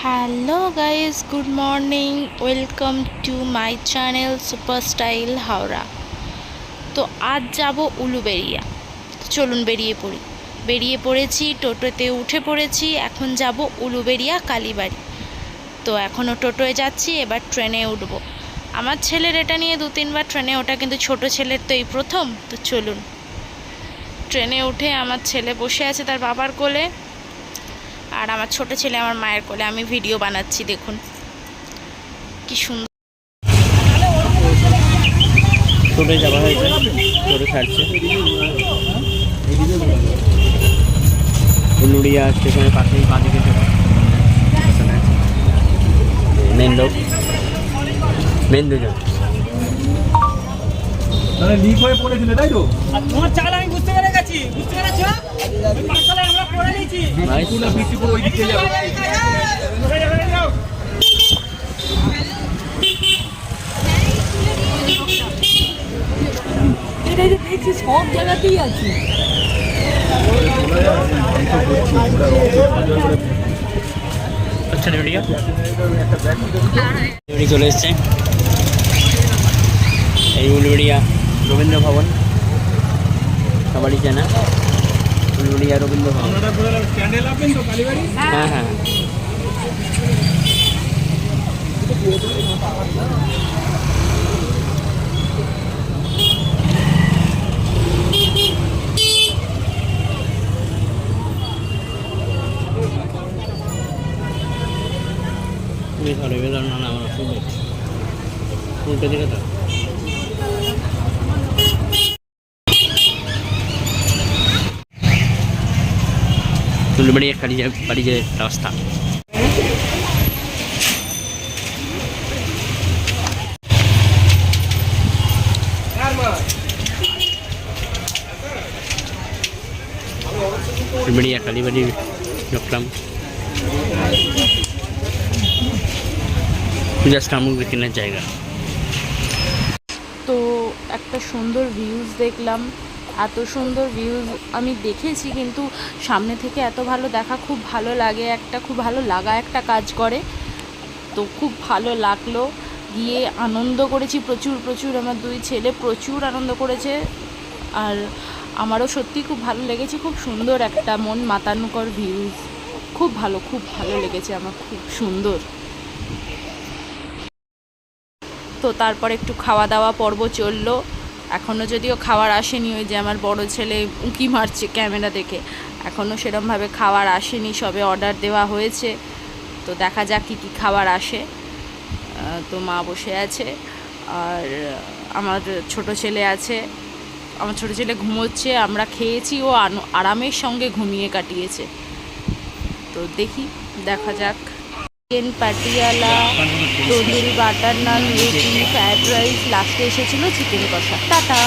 Hello guys, good morning. Welcome to my channel super style Howrah. তো আজ যাব উলুবেড়িয়া। চলুন বেরিয়ে পড়েছি, টোটোতে উঠে পড়েছি। এখন যাব উলুবেড়িয়া কালীবাড়ি। তো এখনও টোটোয় যাচ্ছি, এবার ট্রেনে উঠবো। আমার ছেলের এটা নিয়ে 2-3বার ট্রেনে ওঠা, কিন্তু ছোট ছেলের তো এই প্রথম। তো চলুন, ট্রেনে উঠে আমার ছেলে বসে আছে তার বাবার কোলে, আর আমার ছোট ছেলে আমার মায়ের কোলে। আমি ভিডিও বানাচ্ছি, দেখুন কি সুন্দর। টোটোয় যাওয়া হয়েছে, টোটো ছাড়ছে উলুড়িয়া স্টেশনের পাশেই, বাঁদিকে মেন রোড, মেন দুজন লিক হয়ে পড়েছিল, তাই তো? তোমার চাল আমি বুঝতে পেরে গেছি, বুঝতে পেরেছো? পাঁচতলায় আমরা পড়ে নিয়েছি। বৃষ্টি পুরো ওই দিকে যাবে। এটা যে দেখছি সব জায়গাতেই আছে। আচ্ছা ভিডিও চলে এসছে। এই উলুবেড়িয়া রবীন্দ্র ভবন, সবারই জানা উলুবেড়িয়া রবীন্দ্র ভবন। হ্যাঁ হ্যাঁ, ধরে বেলাম না, আমার অসুবিধা উল্টো দিকে তো। উলুবেড়িয়া বাড়ি যে রাস্তা, উলুবেড়িয়া কালীবাড়ি ঢুকলাম। পূজা সামগ্রী কেনার জায়গা। তো একটা সুন্দর ভিউজ দেখলাম। এত সুন্দর ভিউজ আমি দেখেছি, কিন্তু সামনে থেকে এত ভালো দেখা খুব ভালো লাগে, খুব ভালো লাগা একটা কাজ করে। তো খুব ভালো লাগলো, গিয়ে আনন্দ করেছি প্রচুর। আমার 2 ছেলে প্রচুর আনন্দ করেছে, আর আমারও সত্যি খুব ভালো লেগেছে। খুব সুন্দর একটা মন মাতানোকর ভিউজ, খুব ভালো লেগেছে আমার, খুব সুন্দর। তো তারপর একটু খাওয়া দাওয়া পর্ব চললো। এখনও যদিও খাবার আসেনি, ওই যে আমার বড় ছেলে উঁকি মারছে ক্যামেরা দেখে, এখনও সেরমভাবে খাবার আসেনি, সবে অর্ডার দেওয়া হয়েছে। তো দেখা যাক কী খাবার আসে। তো মা বসে আছে, আর আমার ছোট ছেলে আছে। আমার ছোট ছেলে ঘুমোচ্ছে, আমরা খেয়েছি, ও আরামের সঙ্গে ঘুমিয়ে কাটিয়েছে। তো দেখা যাক। চিকেন পাটিয়ালা, তন্দুরি বাটার নান, রুটি, ফ্রায়েড রাইস, লাস্টে এসেছিলো চিকেন কষা। টাটা।